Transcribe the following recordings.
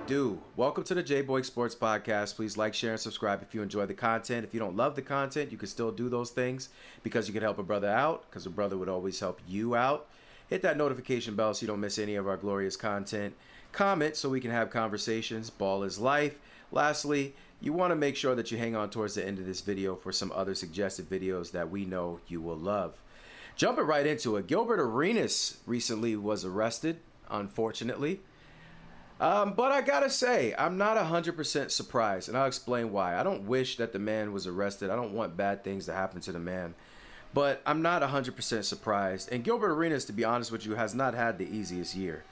do? Welcome to the J-Boy Sports Podcast. Please like, share, and subscribe if you enjoy the content. If you don't love the content, you can still do those things because you can help a brother out, because a brother would always help you out. Hit that notification bell so you don't miss any of our glorious content. Comment so we can have conversations. Ball is life. Lastly, you want to make sure that you hang on towards the end of this video for some other suggested videos that we know you will love. Jumping right into it, Gilbert Arenas recently was arrested, unfortunately. But I gotta say, I'm not 100% surprised, and I'll explain why. I don't wish that the man was arrested. I don't want bad things to happen to the man. But I'm not 100% surprised. And Gilbert Arenas, to be honest with you, has not had the easiest year.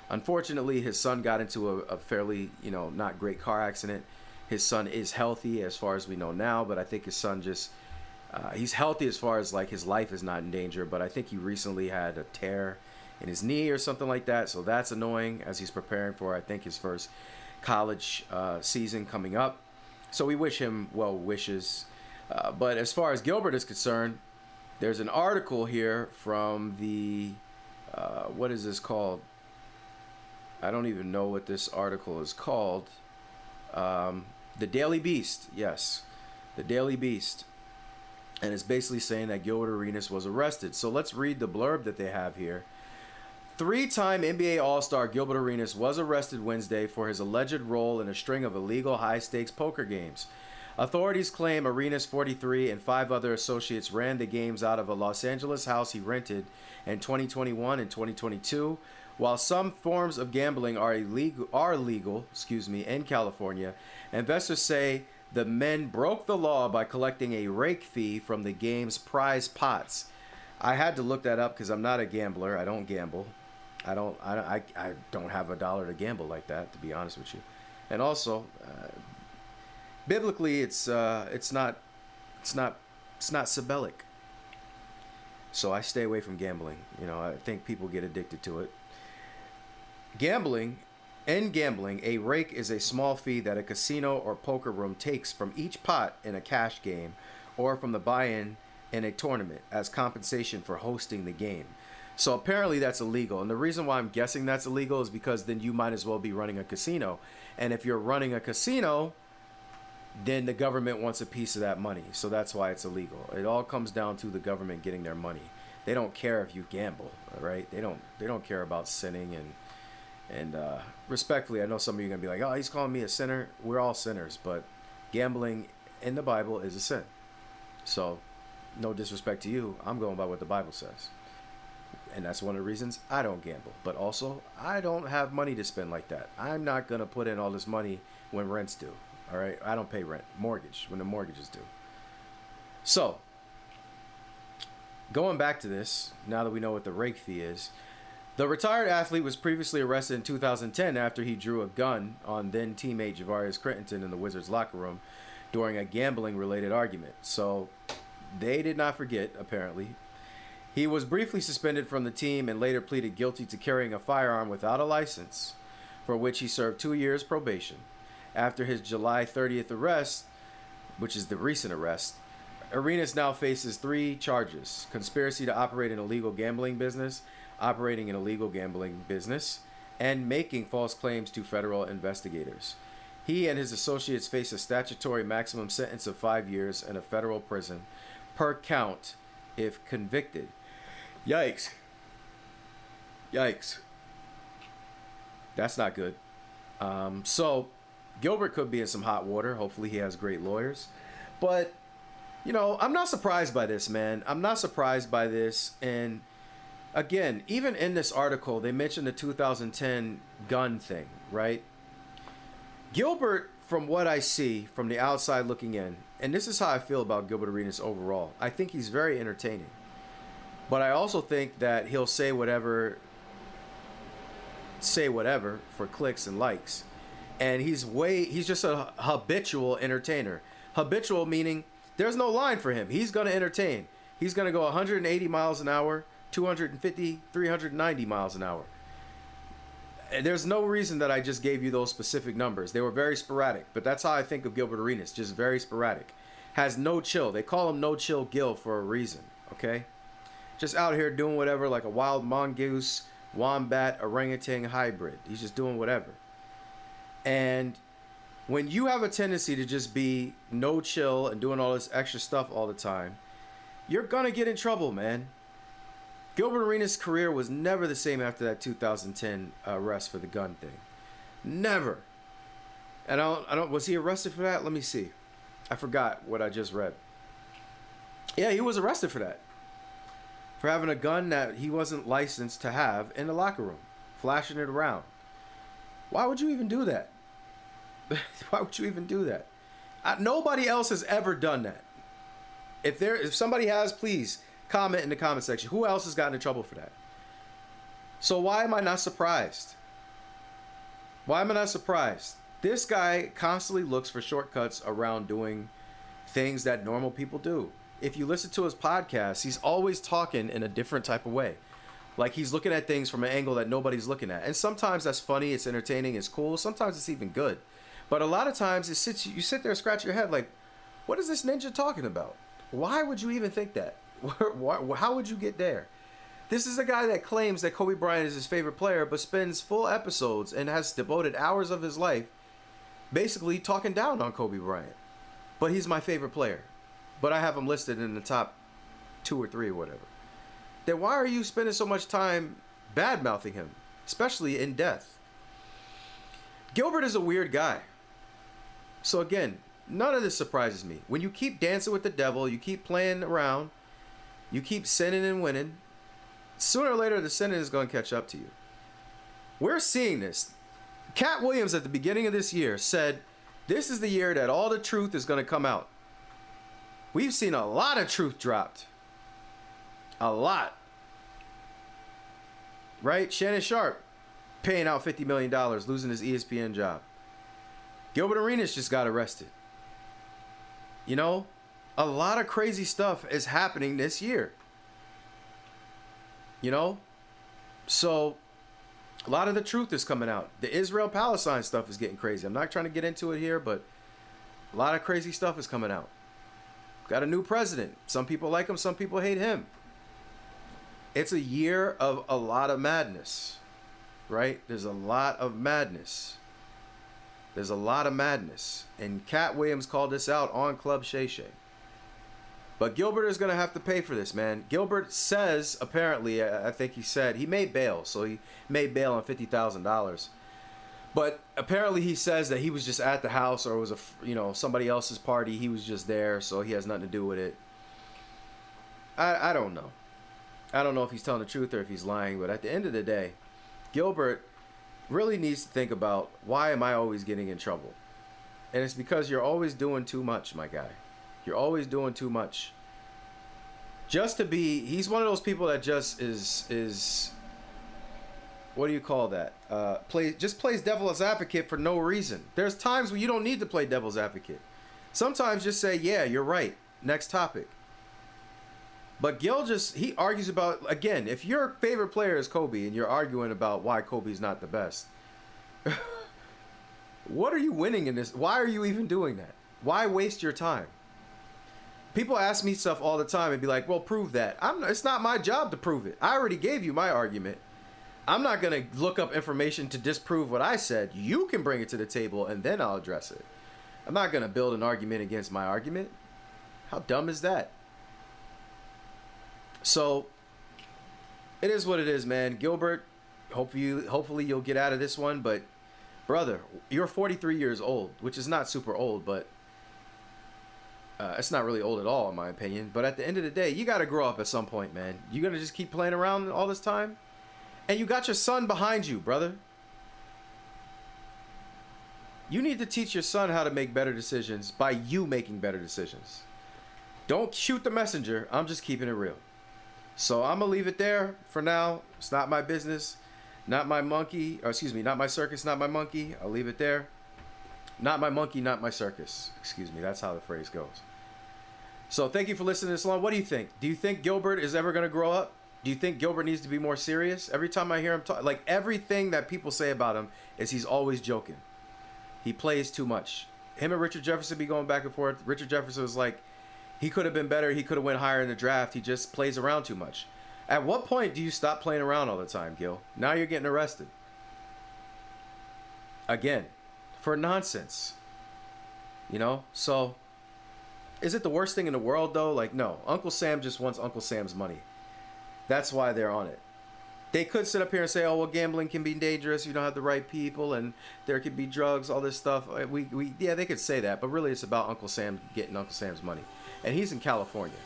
Unfortunately, his son got into a fairly, not great car accident. His son is healthy as far as we know now, but I think his son just, he's healthy as far as like his life is not in danger. But I think he recently had a tear in his knee or something like that. So that's annoying as he's preparing for, I think, his first college season coming up. So we wish him well wishes. But as far as Gilbert is concerned, there's an article here from the, what is this called? I don't even know what this article is called. The Daily Beast, yes. The Daily Beast. And it's basically saying that Gilbert Arenas was arrested. So let's read the blurb that they have here. Three-time NBA All-Star Gilbert Arenas was arrested Wednesday for his alleged role in a string of illegal high-stakes poker games. Authorities claim Arenas, 43, and 5 other associates ran the games out of a Los Angeles house he rented in 2021 and 2022. While some forms of gambling are legal in California, investors say the men broke the law by collecting a rake fee from the game's prize pots. I had to look that up because I'm not a gambler. I don't gamble. I don't have a dollar to gamble like that, to be honest with you. And also, biblically, it's not Sabellic. So I stay away from gambling. I think people get addicted to it. Gambling, a rake is a small fee that a casino or poker room takes from each pot in a cash game or from the buy-in in a tournament as compensation for hosting the game. So apparently that's illegal. And the reason why I'm guessing that's illegal is because then you might as well be running a casino. And if you're running a casino, then the government wants a piece of that money. So that's why it's illegal. It all comes down to the government getting their money. They don't care if you gamble, right? They don't care about sinning. And respectfully, I know some of you are going to be like, oh, he's calling me a sinner. We're all sinners. But gambling in the Bible is a sin. So no disrespect to you. I'm going by what the Bible says. And that's one of the reasons I don't gamble. But also, I don't have money to spend like that. I'm not going to put in all this money when rent's due. All right? I don't pay rent. Mortgage, when the mortgage is due. So, going back to this, now that we know what the rake fee is, the retired athlete was previously arrested in 2010 after he drew a gun on then teammate Javarius Crittenton in the Wizards locker room during a gambling-related argument. So, they did not forget, apparently. He was briefly suspended from the team and later pleaded guilty to carrying a firearm without a license, for which he served 2 years probation. After his July 30th arrest, which is the recent arrest, Arenas now faces 3 charges: conspiracy to operate an illegal gambling business, operating an illegal gambling business, and making false claims to federal investigators. He and his associates face a statutory maximum sentence of 5 years in a federal prison per count if convicted. Yikes. That's not good. So Gilbert could be in some hot water. Hopefully he has great lawyers. But, I'm not surprised by this, man. I'm not surprised by this. And again, even in this article, they mentioned the 2010 gun thing, right? Gilbert, from what I see from the outside looking in, and this is how I feel about Gilbert Arenas overall, I think he's very entertaining. But I also think that he'll say whatever for clicks and likes. And he's just a habitual entertainer. Habitual meaning there's no line for him. He's going to entertain. He's going to go 180 miles an hour, 250, 390 miles an hour. There's no reason that I just gave you those specific numbers. They were very sporadic, but that's how I think of Gilbert Arenas, just very sporadic. Has no chill. They call him No Chill Gil for a reason, okay? Just out here doing whatever like a wild mongoose, wombat, orangutan hybrid. He's just doing whatever. And when you have a tendency to just be no chill and doing all this extra stuff all the time, you're going to get in trouble, man. Gilbert Arenas' career was never the same after that 2010 arrest for the gun thing. Never. And I don't was he arrested for that? Let me see. I forgot what I just read. Yeah, he was arrested for that. For having a gun that he wasn't licensed to have in the locker room, flashing it around. Why would you even do that? Why would you even do that? Nobody else has ever done that. If somebody has, please comment in the comment section. Who else has gotten in trouble for that? So why am I not surprised? Why am I not surprised? This guy constantly looks for shortcuts around doing things that normal people do. If you listen to his podcast, he's always talking in a different type of way. Like he's looking at things from an angle that nobody's looking at. And sometimes that's funny, it's entertaining, it's cool. Sometimes it's even good. But a lot of times you sit there and scratch your head like, what is this ninja talking about? Why would you even think that? How would you get there? This is a guy that claims that Kobe Bryant is his favorite player, but spends full episodes and has devoted hours of his life basically talking down on Kobe Bryant. But he's my favorite player. But I have him listed in the top 2 or 3 or whatever. Then why are you spending so much time bad-mouthing him, especially in death? Gilbert is a weird guy. So again, none of this surprises me. When you keep dancing with the devil, you keep playing around, you keep sinning and winning, sooner or later the sinning is going to catch up to you. We're seeing this. Cat Williams at the beginning of this year said, this is the year that all the truth is going to come out. We've seen a lot of truth dropped. A lot. Right? Shannon Sharp paying out $50 million, losing his ESPN job. Gilbert Arenas just got arrested. You know, a lot of crazy stuff is happening this year. You know? So, a lot of the truth is coming out. The Israel-Palestine stuff is getting crazy. I'm not trying to get into it here, but a lot of crazy stuff is coming out. Got a new president. Some people like him, some people hate him. It's a year of a lot of madness, right? There's a lot of madness. There's a lot of madness. And Cat Williams called this out on Club Shay Shay. But Gilbert is going to have to pay for this, man. Gilbert says, apparently, I think he said, he made bail. So he made bail on $50,000. But apparently he says that he was just at the house or it was somebody else's party. He was just there, so he has nothing to do with it. I don't know. I don't know if he's telling the truth or if he's lying. But at the end of the day, Gilbert really needs to think about, why am I always getting in trouble? And it's because you're always doing too much, my guy. You're always doing too much. He's one of those people that just is what do you call that? Plays devil's advocate for no reason. There's times when you don't need to play devil's advocate. Sometimes just say, yeah, you're right. Next topic. But Gil he argues about, again, if your favorite player is Kobe and you're arguing about why Kobe's not the best, what are you winning in this? Why are you even doing that? Why waste your time? People ask me stuff all the time and be like, well, prove that. It's not my job to prove it. I already gave you my argument. I'm not going to look up information to disprove what I said. You can bring it to the table and then I'll address it. I'm not going to build an argument against my argument. How dumb is that? So, it is what it is, man. Gilbert, hopefully you'll get out of this one. But, brother, you're 43 years old, which is not super old, but it's not really old at all, in my opinion. But at the end of the day, you got to grow up at some point, man. You going to just keep playing around all this time? And you got your son behind you, brother. You need to teach your son how to make better decisions by you making better decisions. Don't shoot the messenger. I'm just keeping it real. So I'm going to leave it there for now. It's not my business. Not my monkey. Or excuse me, not my circus, not my monkey. I'll leave it there. Not my monkey, not my circus. Excuse me, that's how the phrase goes. So thank you for listening to this long. What do you think? Do you think Gilbert is ever going to grow up? Do you think Gilbert needs to be more serious? Every time I hear him talk, like everything that people say about him is he's always joking. He plays too much. Him and Richard Jefferson be going back and forth. Richard Jefferson was like, he could have been better. He could have went higher in the draft. He just plays around too much. At what point do you stop playing around all the time, Gil? Now you're getting arrested. Again, for nonsense. You know? So, is it the worst thing in the world, though? Like, no. Uncle Sam just wants Uncle Sam's money. That's why they're on it. They could sit up here and say, oh, well, gambling can be dangerous if you don't have the right people, and there could be drugs, all this stuff. Yeah, they could say that, but really it's about Uncle Sam getting Uncle Sam's money. And he's in California,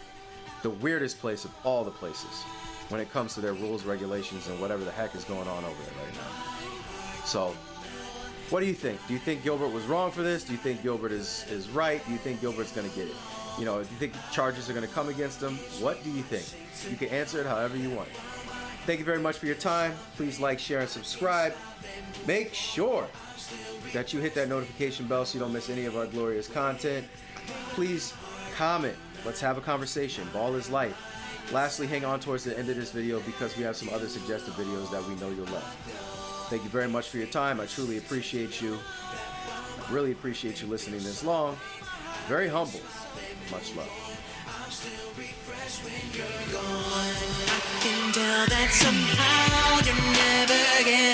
the weirdest place of all the places when it comes to their rules, regulations, and whatever the heck is going on over there right now. So, what do you think? Do you think Gilbert was wrong for this? Do you think Gilbert is right? Do you think Gilbert's going to get it? You know, do you think charges are going to come against him? What do you think? You can answer it however you want. Thank you very much for your time. Please like, share, and subscribe. Make sure that you hit that notification bell so you don't miss any of our glorious content. Please comment. Let's have a conversation. Ball is life. Lastly, hang on towards the end of this video because we have some other suggested videos that we know you'll love. Thank you very much for your time. I truly appreciate you. I really appreciate you listening this long. Very humble. Much love. I can tell that somehow you're never getting